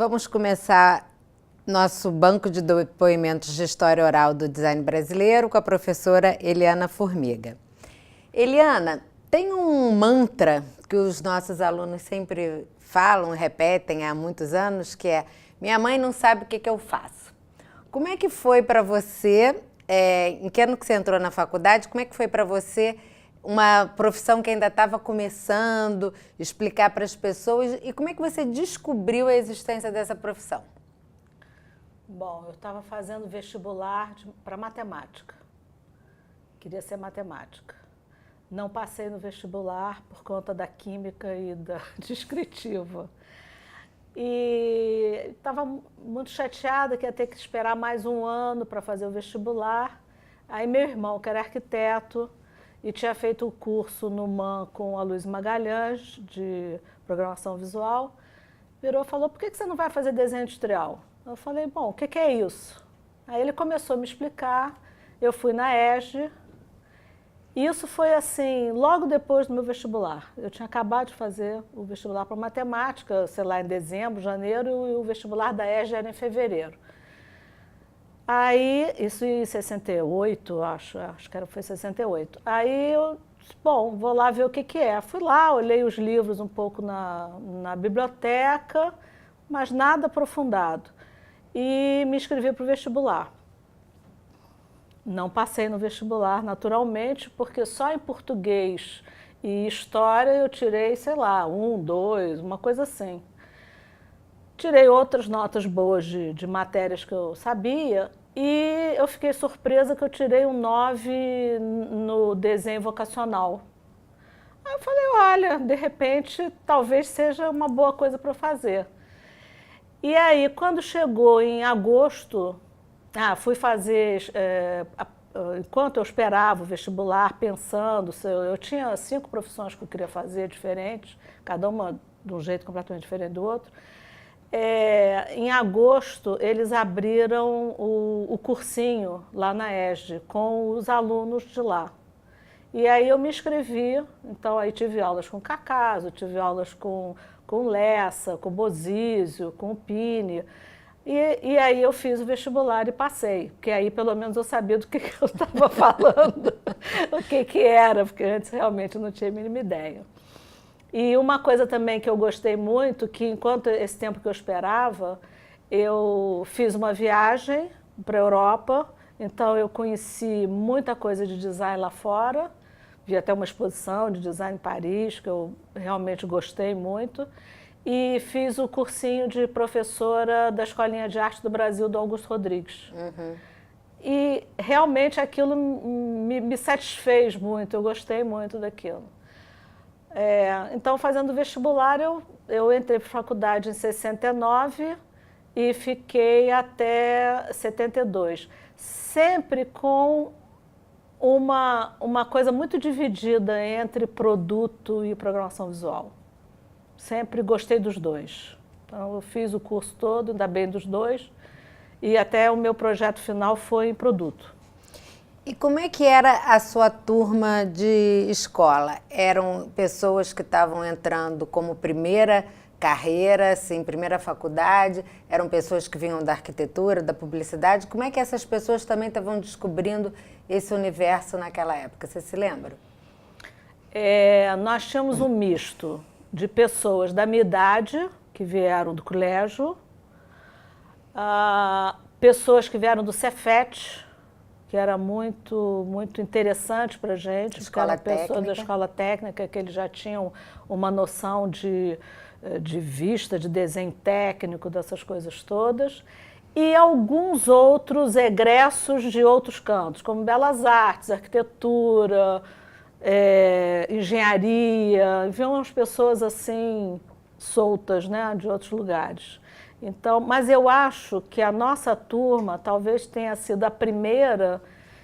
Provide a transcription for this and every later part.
Vamos começar nosso banco de depoimentos de história oral do design brasileiro com a professora Eliana Formiga. Eliana, tem um mantra que os nossos alunos sempre falam, repetem há muitos anos, que é: minha mãe não sabe o que eu faço. Como é que foi para você, em que ano que você entrou na faculdade, como é que foi para você uma profissão que ainda estava começando, explicar para as pessoas, e como é que você descobriu a existência dessa profissão? Bom, eu estava fazendo vestibular para matemática. Queria ser matemática. Não passei no vestibular por conta da química e da descritiva. E estava muito chateada que ia ter que esperar mais um ano para fazer o vestibular. Aí meu irmão, que era arquiteto e tinha feito o curso no MAN com a Luiz Magalhães, de programação visual, virou e falou: por que você não vai fazer desenho industrial? Eu falei: bom, o que é isso? Aí ele começou a me explicar, eu fui na ESG, e isso foi assim, logo depois do meu vestibular. Eu tinha acabado de fazer o vestibular para matemática, sei lá, em dezembro, janeiro, e o vestibular da ESG era em fevereiro. Aí, isso em 68, acho que foi 68. Aí eu disse: bom, vou lá ver o que é. Fui lá, olhei os livros um pouco na biblioteca, mas nada aprofundado. E me inscrevi para o vestibular. Não passei no vestibular, naturalmente, porque só em português e história eu tirei, sei lá, 1, 2, uma coisa assim. Tirei outras notas boas de matérias que eu sabia e eu fiquei surpresa que eu tirei um 9 no desenho vocacional. Aí eu falei: olha, de repente talvez seja uma boa coisa para eu fazer. E aí, quando chegou em agosto, fui fazer, enquanto eu esperava o vestibular, pensando, eu tinha 5 profissões que eu queria fazer diferentes, cada uma de um jeito completamente diferente do outro. Em agosto, eles abriram o cursinho lá na ESG, com os alunos de lá. E aí eu me inscrevi, então aí tive aulas com Cacaso, tive aulas com Lessa, com Bozizio, com Pini. E aí eu fiz o vestibular e passei, porque aí pelo menos eu sabia do que eu estava falando, o que era, porque antes realmente não tinha a mínima ideia. E uma coisa também que eu gostei muito, que enquanto esse tempo que eu esperava, eu fiz uma viagem para a Europa, então eu conheci muita coisa de design lá fora, vi até uma exposição de design em Paris, que eu realmente gostei muito, e fiz o cursinho de professora da Escolinha de Arte do Brasil, do Augusto Rodrigues. Uhum. E realmente aquilo me satisfez muito, eu gostei muito daquilo. Então, fazendo vestibular, eu entrei para a faculdade em 69 e fiquei até 72. Sempre com uma coisa muito dividida entre produto e programação visual. Sempre gostei dos dois. Então, eu fiz o curso todo, ainda bem dos dois, e até o meu projeto final foi em produto. E como é que era a sua turma de escola? Eram pessoas que estavam entrando como primeira carreira, assim, primeira faculdade? Eram pessoas que vinham da arquitetura, da publicidade? Como é que essas pessoas também estavam descobrindo esse universo naquela época? Você se lembra? Nós tínhamos um misto de pessoas da minha idade, que vieram do colégio, pessoas que vieram do Cefet, que era muito interessante para a gente, porque eram pessoas da escola técnica, que eles já tinham uma noção de vista, de desenho técnico, dessas coisas todas, e alguns outros egressos de outros campos, como Belas Artes, arquitetura, engenharia, viam umas pessoas assim soltas, né, de outros lugares. Então, mas eu acho que a nossa turma talvez tenha sido a primeira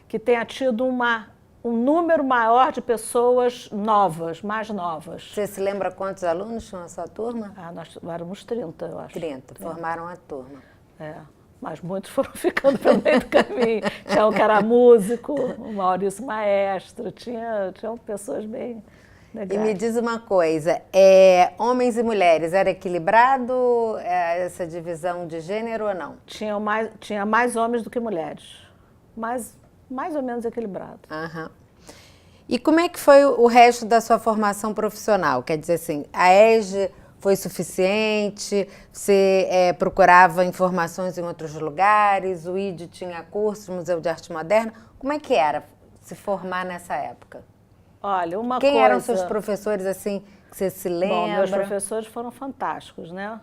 que tenha tido um número maior de pessoas novas, mais novas. Você se lembra quantos alunos tinham a sua turma? Nós éramos 30, eu acho. 30, formaram a turma. Mas muitos foram ficando pelo meio do caminho. Tinha um que era músico, o Maurício Maestro, tinham pessoas bem... E me diz uma coisa, homens e mulheres, era equilibrado essa divisão de gênero ou não? Tinha mais homens do que mulheres, mais ou menos equilibrado. Aham. E como é que foi o resto da sua formação profissional? Quer dizer assim, a ESG foi suficiente? Você procurava informações em outros lugares? O ID tinha cursos, Museu de Arte Moderna? Como é que era se formar nessa época? Olha, Quem eram seus professores, assim, que você se lembra? Bom, meus professores foram fantásticos, né?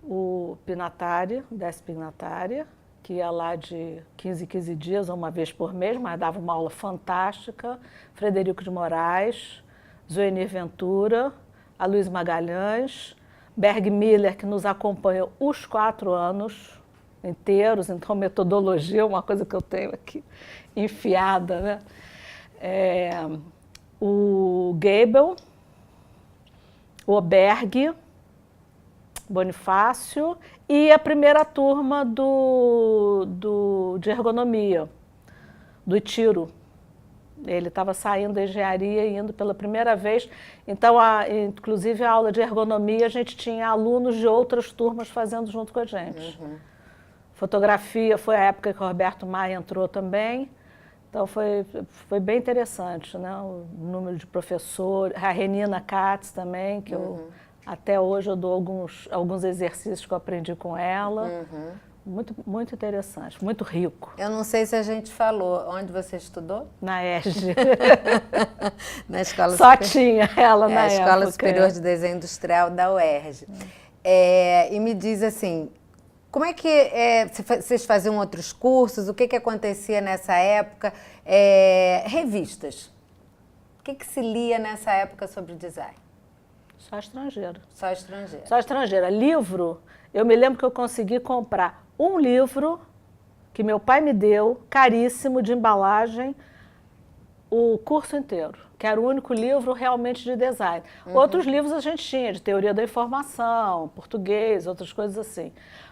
O Pinatari, o Décio Pinatari, que ia lá de 15 em 15 dias, uma vez por mês, mas dava uma aula fantástica. Frederico de Moraes, Zoenir Ventura, a Luiz Magalhães, Berg Miller, que nos acompanhou os 4 anos inteiros, então metodologia é uma coisa que eu tenho aqui enfiada, né? O Goebel, o Oberg, Bonifácio e a primeira turma de ergonomia, do Itiro. Ele estava saindo da engenharia e indo pela primeira vez. Então, inclusive, a aula de ergonomia, a gente tinha alunos de outras turmas fazendo junto com a gente. Uhum. Fotografia foi a época que o Roberto Maia entrou também. Então, foi bem interessante, né? O número de professores, a Renina Katz também, que até hoje eu dou alguns exercícios que eu aprendi com ela. Uhum. Muito, muito interessante, muito rico. Eu não sei se a gente falou. Onde você estudou? Na ESG. Na escola Só tinha ela na época. Escola Superior de Desenho Industrial da UERJ. E me diz assim, como é que vocês faziam outros cursos? O que acontecia nessa época? Revistas. O que se lia nessa época sobre design? Só estrangeiro. Só estrangeiro. Só estrangeira. Livro, eu me lembro que eu consegui comprar um livro que meu pai me deu, caríssimo, de embalagem, o curso inteiro, que era o único livro realmente de design. Uhum. Outros livros a gente tinha, de teoria da informação, português, outras coisas assim.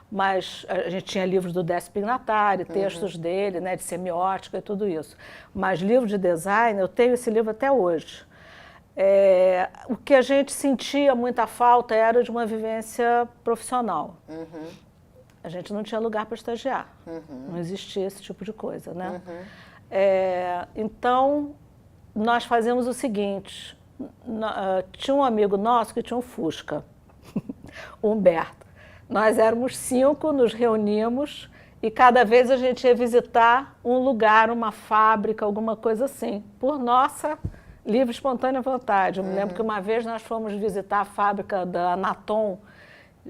Mas a gente tinha livros do Décio Pinatari, textos dele, né, de semiótica e tudo isso. Mas livro de design, eu tenho esse livro até hoje. O que a gente sentia muita falta era de uma vivência profissional. Uhum. A gente não tinha lugar para estagiar, não existia esse tipo de coisa, né? Então, nós fazíamos o seguinte, tinha um amigo nosso que tinha um Fusca, o Humberto. Nós éramos 5, nos reuníamos e cada vez a gente ia visitar um lugar, uma fábrica, alguma coisa assim, por nossa livre e espontânea vontade. Eu me lembro que uma vez nós fomos visitar a fábrica da Anatom,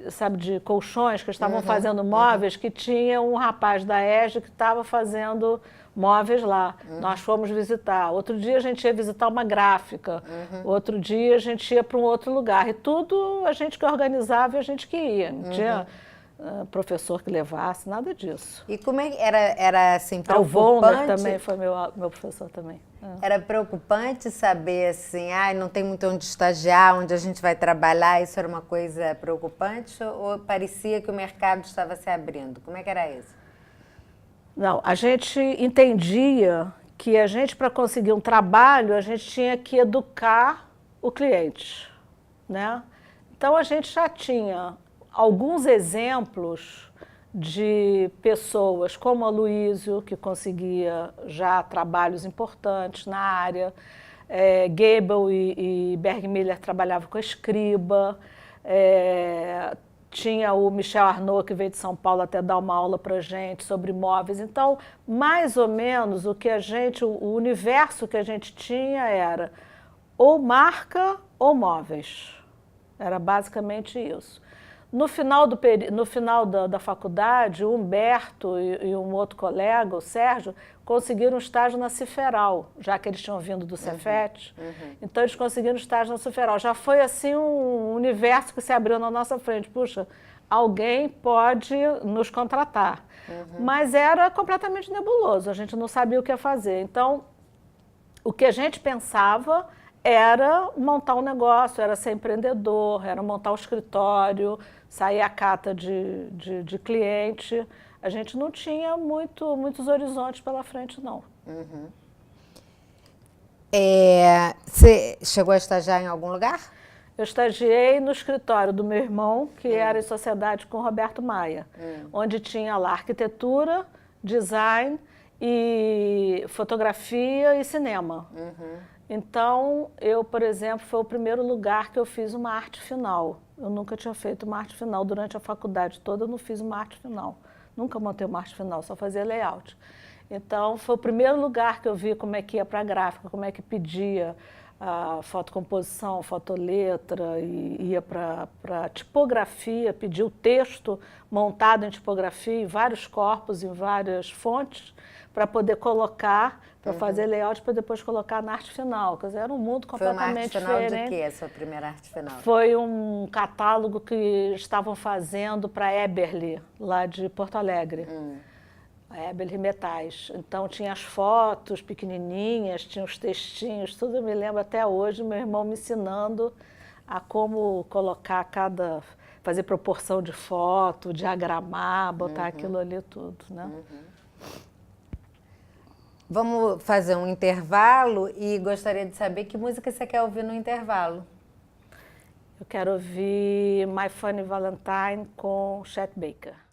sabe, de colchões, que estavam fazendo móveis, que tinha um rapaz da ESG que estava fazendo móveis lá. Nós fomos visitar. Outro dia a gente ia visitar uma gráfica. Outro dia a gente ia para um outro lugar. E tudo a gente que organizava e a gente que ia. Não tinha professor que levasse, nada disso. E como é que era assim, preocupante? O Volner também foi meu professor também. Era preocupante saber assim, não tem muito onde estagiar, onde a gente vai trabalhar, isso era uma coisa preocupante ou parecia que o mercado estava se abrindo? Como é que era isso? Não, a gente entendia que a gente, para conseguir um trabalho, a gente tinha que educar o cliente, né? Então, a gente já tinha alguns exemplos de pessoas como a Luísio, que conseguia já trabalhos importantes na área, Goebel e Berg Miller trabalhavam com a Escriba, tinha o Michel Arnaud, que veio de São Paulo até dar uma aula para a gente sobre móveis. Então, mais ou menos, o universo que a gente tinha era ou marca ou móveis. Era basicamente isso. No final da faculdade, o Humberto e um outro colega, o Sérgio, conseguiram um estágio na Ciferal, já que eles tinham vindo do Cefet. Então, eles conseguiram um estágio na Ciferal. Já foi assim um universo que se abriu na nossa frente. Puxa, alguém pode nos contratar. Mas era completamente nebuloso, a gente não sabia o que ia fazer. Então, o que a gente pensava era montar um negócio, era ser empreendedor, era montar um escritório, sair à cata de cliente. A gente não tinha muitos horizontes pela frente, não. Você chegou a estagiar em algum lugar? Eu estagiei no escritório do meu irmão, que era em sociedade com o Roberto Maia, onde tinha lá arquitetura, design e fotografia e cinema. Então, eu, por exemplo, foi o primeiro lugar que eu fiz uma arte final. Eu nunca tinha feito uma arte final. Durante a faculdade toda, eu não fiz uma arte final. Nunca montei uma arte final, só fazia layout. Então, foi o primeiro lugar que eu vi como é que ia para a gráfica, como é que pedia a fotocomposição, fotoletra, e ia para tipografia, pedia o texto montado em tipografia, em vários corpos, em várias fontes, para poder colocar, para fazer layout, para depois colocar na arte final. Quer dizer, era um mundo completamente diferente. Foi uma arte final de quê, a sua primeira arte final? Foi um catálogo que estavam fazendo para a Eberle, lá de Porto Alegre. A Eberle Metais. Então tinha as fotos pequenininhas, tinha os textinhos, tudo eu me lembro até hoje, meu irmão me ensinando a como colocar fazer proporção de foto, diagramar, botar aquilo ali tudo, né? Vamos fazer um intervalo e gostaria de saber que música você quer ouvir no intervalo. Eu quero ouvir My Funny Valentine com Chet Baker.